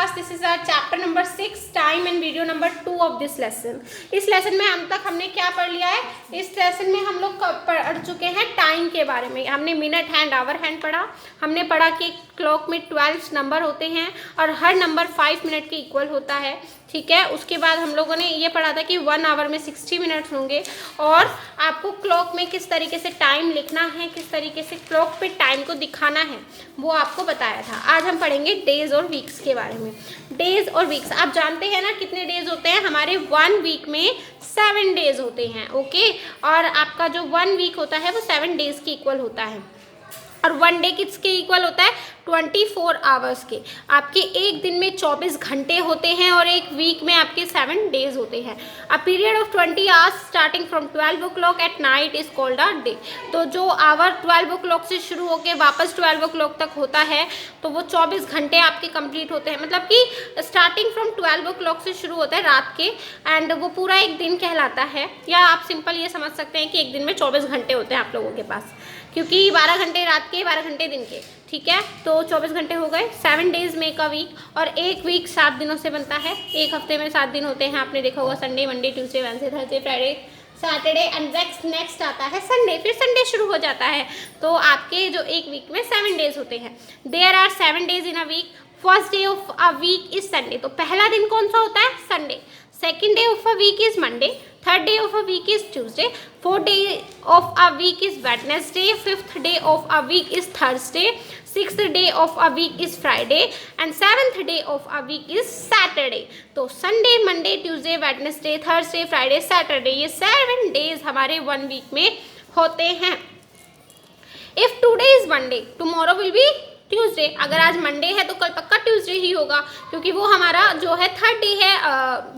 class, this is our chapter number 6 time and video number 2 of this lesson. इस lesson में हम तक हमने क्या पढ़ लिया है? इस लेसन में हम लोग पढ़ चुके हैं टाइम के बारे में। हमने मिनट हैंड, आवर हैंड पढ़ा। हमने पढ़ा कि क्लॉक में 12 नंबर होते हैं और हर नंबर 5 मिनट के इक्वल होता है, ठीक है। उसके बाद हम लोगों ने ये पढ़ा था कि 1 आवर में 60 मिनट्स होंगे और आपको क्लॉक में किस तरीके से टाइम लिखना है, किस तरीके से क्लॉक पे टाइम को दिखाना है, वो आपको बताया था। आज हम पढ़ेंगे डेज और वीक्स के बारे में। डेज और वीक्स, आप जानते हैं ना कितने डेज होते हैं? हमारे 1 वीक में 7 डेज होते हैं, ओके। और आपका जो 1 वीक होता है वो 7 डेज के इक्वल होता है और 1 डे किसके इक्वल होता है? 24 आवर्स के। आपके एक दिन में 24 घंटे होते हैं और एक वीक में आपके 7 डेज होते हैं। अ period of 20 hours starting from 12 o'clock at night is called a day. तो जो आवर 12 o'clock से शुरू होकर वापस 12 o'clock तक होता है तो वो 24 घंटे आपके कंप्लीट होते हैं। मतलब कि स्टार्टिंग फ्रॉम 12 o'clock से शुरू होता है रात के एंड वो पूरा एक दिन कहलाता है। या आप सिंपल ये समझ सकते हैं कि एक दिन में 24 घंटे होते हैं आप लोगों के पास, क्योंकि 12 घंटे रात के, 12 घंटे दिन के, ठीक है। तो 24 घंटे हो गए। 7 डेज मेक अ वीक और एक वीक 7 दिनों से बनता है। एक हफ्ते में 7 दिन होते हैं, आपने देखा होगा। Sunday, Monday, Tuesday, Wednesday, Thursday, Friday, Saturday and next आता है संडे। फिर संडे शुरू हो जाता है। तो आपके जो एक वीक में 7 डेज होते हैं। There are 7 days in a week. First day of a week is Sunday. तो पहला दिन कौन सा होता है? Sunday. Second day of a week is Monday. Third day of a week is Tuesday. Fourth day of a week is Wednesday. Fifth day of a week is Thursday. Sixth day of a week is Friday and seventh day of a week is Saturday. तो Sunday, Monday, Tuesday, Wednesday, Thursday, Friday, Saturday, ये 7 days हमारे 1 week में होते हैं। If today is Monday, tomorrow will B Tuesday. अगर आज Monday है तो कल पक्का ट्यूसडे ही होगा, क्योंकि वो हमारा जो है 3rd डे है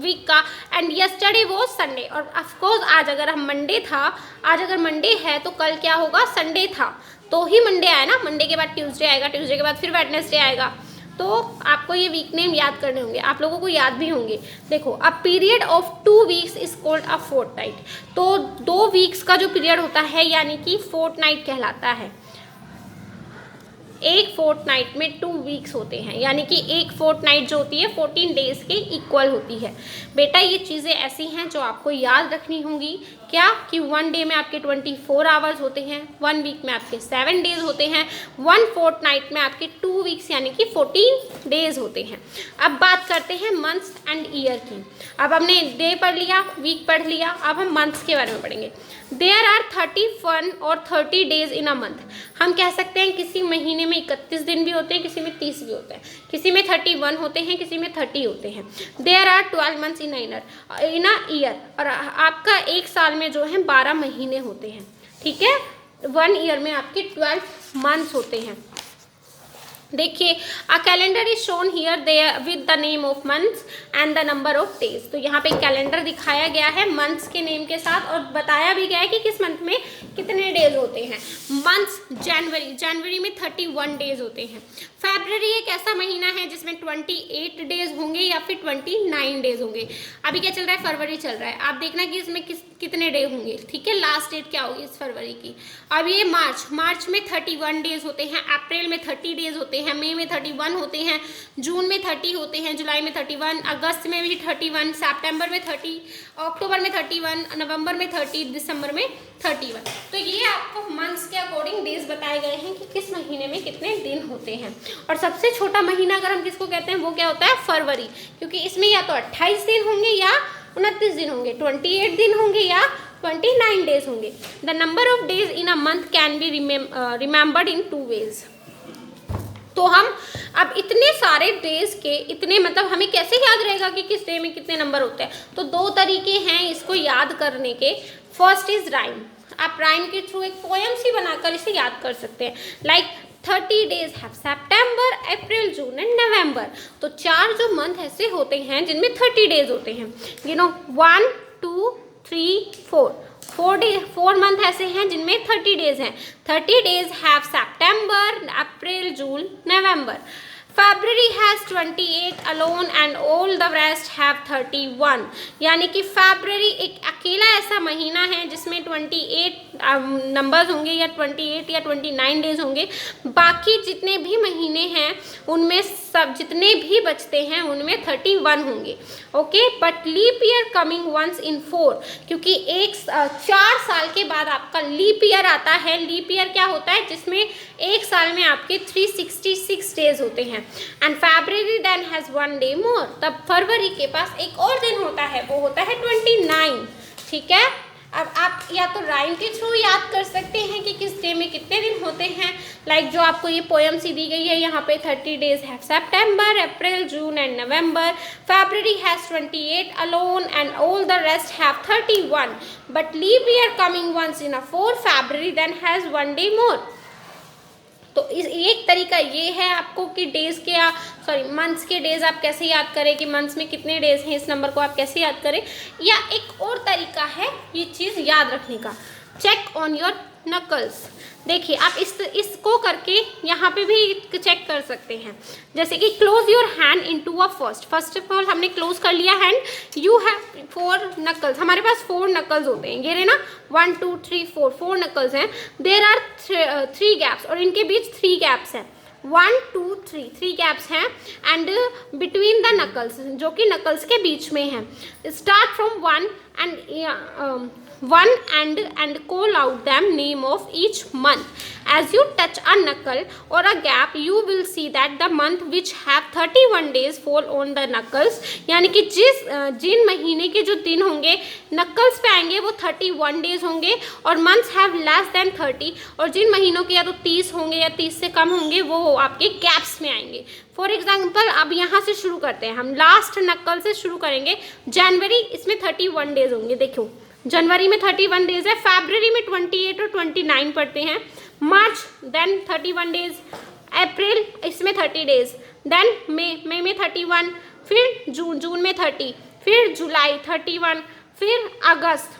वीक का एंड यस्टरडे वो संडे। और ऑफकोर्स आज अगर हम मंडे था, आज अगर मंडे है तो कल क्या होगा? संडे था, तो ही मंडे आया ना। मंडे के बाद ट्यूसडे आएगा, ट्यूसडे के बाद फिर वेडनेसडे आएगा। तो आपको ये वीक नेम याद करने होंगे, आप लोगों को याद भी होंगे। देखो, a period of 2 weeks is called a fortnight. तो 2 वीक्स का जो पीरियड होता है यानी कि फोर्टनाइट कहलाता है। एक फोर्टनाइट में 2 वीक्स होते हैं, यानी कि एक फोर्टनाइट जो होती है 14 डेज के इक्वल होती है। बेटा ये चीज़ें ऐसी हैं जो आपको याद रखनी होंगी। क्या कि 1 डे में आपके 24 आवर्स होते हैं, 1 वीक में आपके 7 डेज होते हैं, 1 फोर्टनाइट में आपके 2 वीक्स यानी कि 14 डेज होते हैं। अब बात करते हैं मंथ्स एंड ईयर की। अब हमने डे पढ़ लिया, वीक पढ़ लिया, अब हम मंथ्स के बारे में पढ़ेंगे। देयर आर 31 और 30 डेज इन अ मंथ। हम कह सकते हैं किसी महीने में 31 दिन भी होते हैं, किसी में 30 भी होते हैं, किसी में 31 होते हैं, किसी में 30 होते हैं। There are 12 months in a year. और आपका एक साल में जो है 12 महीने होते हैं, ठीक है। 1 ईयर में आपके 12 मंथ्स होते हैं। देखिए, a calendar is shown here there with the name of months and the number of days. तो यहाँ पे कैलेंडर दिखाया गया है मंथ्स के नेम के साथ और बताया भी गया है कि किस मंथ में कितने डेज होते हैं। मंथ्स जनवरी में 31 डेज होते हैं। फरवरी एक ऐसा महीना है जिसमें 28 डेज होंगे या फिर 29 डेज होंगे। अभी क्या चल रहा है? फरवरी चल रहा है। आप देखना कि इसमें कितने डे होंगे, ठीक है। लास्ट डेट क्या होगी इस फरवरी की? अब ये मार्च में 31 डेज होते हैं, अप्रैल में 30 डेज होते हैं, मई में 31 होते हैं, जून में 30 होते हैं, जुलाई में 31, अगस्त में भी 31, सितंबर में 30, अक्टूबर में 31, नवंबर में 30, दिसंबर में 31। तो ये आपको मंथ्स के अकॉर्डिंग डेज बताए गए हैं कि किस महीने में कितने दिन होते हैं। और सबसे छोटा महीना अगर हम किसको कहते हैं वो क्या होता है? फरवरी, क्योंकि इसमें या तो 28 दिन होंगे या 29 दिन होंगे, 28 दिन होंगे या 29 डेज होंगे। The number of days in a month can be remembered in 2 ways. तो हम अब इतने सारे डेज के इतने, मतलब हमें कैसे याद रहेगा कि किस डे में कितने नंबर होते हैं? तो 2 तरीके हैं इसको याद करने के। First is rhyme. आप राइम के थ्रू एक पोएम सी बनाकर इसे याद कर सकते हैं। Like 30 days have September, April, June and नवंबर। तो 4 जो मंथ ऐसे होते हैं जिनमें 30 डेज होते हैं। 1 2 3 4 4 मंथ ऐसे हैं जिनमें 30 डेज हैं। 30 days have September, April, June, November. February has 28 alone and all the rest have 31। यानी कि February एक अकेला ऐसा महीना है जिसमें 28 नंबर्स होंगे या 28 या 29 डेज होंगे। बाकी जितने भी महीने हैं उनमें सब जितने भी बचते हैं उनमें 31 होंगे। Okay, but leap year coming once in 4, क्योंकि 4 साल के बाद आपका लीप ईयर आता है। लीप ईयर क्या होता है? जिसमें एक साल में आपके 366 डेज होते हैं। And February then has 1 day more, तब फरवरी के पास एक और दिन होता है, वो होता है 29। ठीक है, अब आप या तो राइम के थ्रू याद कर सकते हैं कि किस डे में कितने दिन होते हैं। लाइक जो आपको ये पोएम सी दी गई है यहाँ पे 30 days have September, April, June and November. February has 28 alone and all the rest have 31, but leap year coming once in 4, February then has 1 day more. तो इस एक तरीका ये है आपको कि डेज के मंथ्स के डेज आप कैसे याद करें कि मंथ्स में कितने डेज हैं, इस नंबर को आप कैसे याद करें। या एक और तरीका है ये चीज़ याद रखने का, चेक ऑन योर नकल्स। देखिए आप इसको करके यहाँ पे भी चेक कर सकते हैं। जैसे कि close your hand into a first of all हमने क्लोज कर लिया हैंड, यू हैव 4 नकल्स, हमारे पास 4 नकल्स होते हैं, ये रहे ना 1 2 3 4 नकल्स हैं। देयर आर 3 गैप्स, और इनके बीच 3 गैप्स हैं, 1 2 3 गैप्स हैं एंड बिटवीन द नकल्स, जो कि नकल्स के बीच में है। Start from 1 and call out them name of each month. As you touch a knuckle or a gap, you will see that the month which have 31 days fall on the knuckles. यानी कि जिन महीने के जो दिन होंगे knuckles पे आएंगे वो 31 डेज होंगे, और months have less than 30, और जिन महीनों के या तो 30 होंगे या 30 से कम होंगे वो आपके गैप्स में आएंगे। फॉर एग्जाम्पल अब यहाँ से शुरू करते हैं, हम लास्ट नकल से शुरू करेंगे। जनवरी, इसमें 31 डेज होंगे, देखो जनवरी में 31 डेज है, फरवरी में 28 और 29 पड़ते हैं, मार्च देन 31 डेज, अप्रैल इसमें 30 डेज, देन मई में 31, फिर जून में 30, फिर जुलाई 31, फिर अगस्त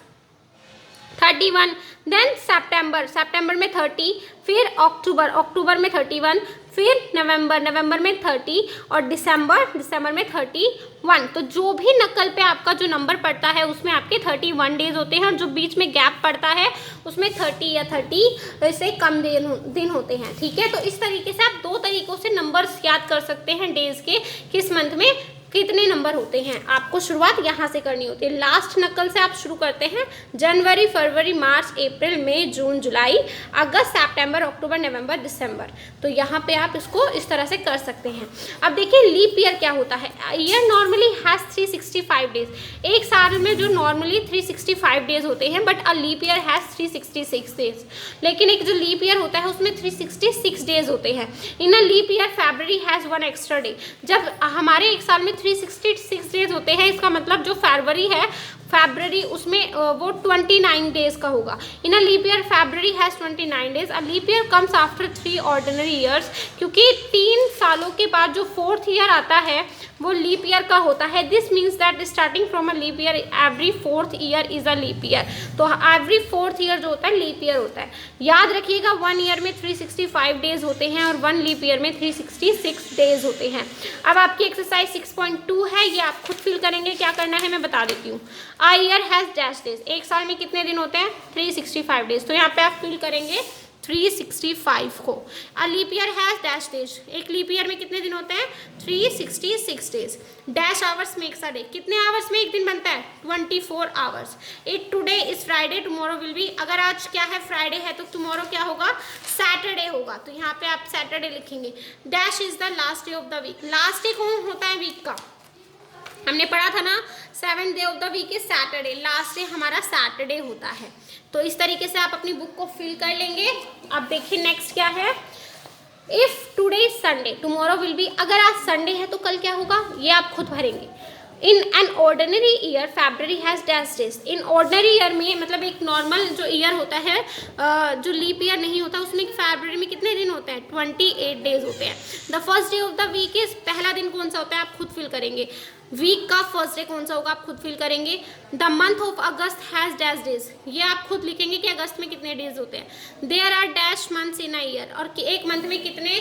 31, देन सितंबर में 30, फिर अक्टूबर में 31, फिर नवंबर में 30, और दिसंबर में 31। तो जो भी नकल पे आपका जो नंबर पड़ता है उसमें आपके 31 डेज होते हैं, और जो बीच में गैप पड़ता है उसमें 30 या 30 से कम दिन होते हैं। ठीक है, तो इस तरीके से आप 2 तरीकों से नंबर्स याद कर सकते हैं डेज के, किस मंथ में कितने नंबर होते हैं। आपको शुरुआत यहाँ से करनी होती है, लास्ट नकल से आप शुरू करते हैं, जनवरी, फरवरी, मार्च, अप्रैल, मई, जून, जुलाई, अगस्त, सितंबर, अक्टूबर, नवंबर, दिसंबर। तो यहाँ पे आप इसको इस तरह से कर सकते हैं। अब देखिए लीप ईयर क्या होता है। ईयर नॉर्मली हैज़ 365 डेज, एक साल में जो नॉर्मली 365 डेज होते हैं, but a leap year has 366 days. लेकिन एक जो लीप ईयर होता है उसमें 366 डेज होते हैं। In a leap year February has 1 extra day. जब हमारे एक साल में 366 डेज होते हैं, इसका मतलब जो फरवरी उसमें वो 29 डेज का होगा। In a leap year February has 29 days. A leap year comes after 3 ordinary years, क्योंकि 3 सालों के बाद जो 4th ईयर आता है वो लीप ईयर का होता है। This means that starting from a leap year every 4th year is a leap year. तो एवरी 4th ईयर जो होता है लीप ईयर होता है। याद रखिएगा 1 ईयर में 365 डेज होते हैं और 1 लीप ईयर में 366 डेज होते हैं। अब आपकी एक्सरसाइज 6.2 है, ये आप खुद फिल करेंगे। क्या करना है मैं बता देती हूँ। A year has dash days, एक साल में कितने दिन होते हैं 365 डेज। तो यहाँ पे आप फिल करेंगे 365 को। A leap year has dash days, एक लीप ईयर में कितने दिन होते हैं 366 days. Dash hours makes a day, कितने आवर्स में एक दिन बनता है 24 hours. It today is Friday, tomorrow will be, अगर आज क्या है फ्राइडे है तो टुमारो क्या होगा सैटरडे होगा। तो यहाँ पे आप सैटरडे लिखेंगे। Dash is the last day of the week, last day कौन होता है वीक का, हमने पढ़ा था ना 7th day of the week is Saturday, last day हमारा सैटरडे होता है। तो इस तरीके से आप अपनी बुक को फिल कर लेंगे। अब देखिए नेक्स्ट क्या है। If today is Sunday tomorrow will be, अगर आज संडे है तो कल क्या होगा ये आप खुद भरेंगे। In an ordinary year February has dash days, in ordinary year में मतलब एक नॉर्मल जो ईयर होता है जो लीप ईयर नहीं होता उसमें फरवरी में कितने दिन होते हैं 28 डेज होते हैं। The first day of the week is, पहला दिन कौन सा होता है आप खुद फिल करेंगे। वीक का फर्स्ट डे कौन सा होगा आप खुद फिल करेंगे। The month of August has dash days, ये आप खुद लिखेंगे कि अगस्त में कितने डेज होते हैं। There are dash months in a year, और एक मंथ में कितने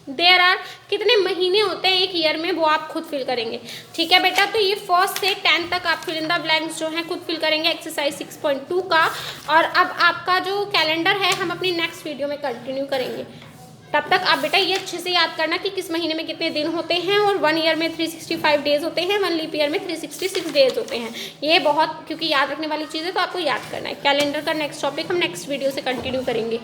देयर आर कितने महीने होते हैं एक ईयर में, वो आप खुद फिल करेंगे। ठीक है बेटा, तो ये 1 से 10 तक आप फिल इन द ब्लैंक्स जो है खुद फिल करेंगे एक्सरसाइज 6.2 का। और अब आपका जो कैलेंडर है हम अपनी नेक्स्ट वीडियो में कंटिन्यू करेंगे। तब तक आप बेटा ये अच्छे से याद करना कि किस महीने में कितने दिन होते हैं, और 1 ईयर में 365 डेज होते हैं, 1 लीप ईयर में 366 डेज होते हैं। ये बहुत क्योंकि याद रखने वाली चीज़ है, तो आपको याद करना है। कैलेंडर का नेक्स्ट टॉपिक हम नेक्स्ट वीडियो से कंटिन्यू करेंगे।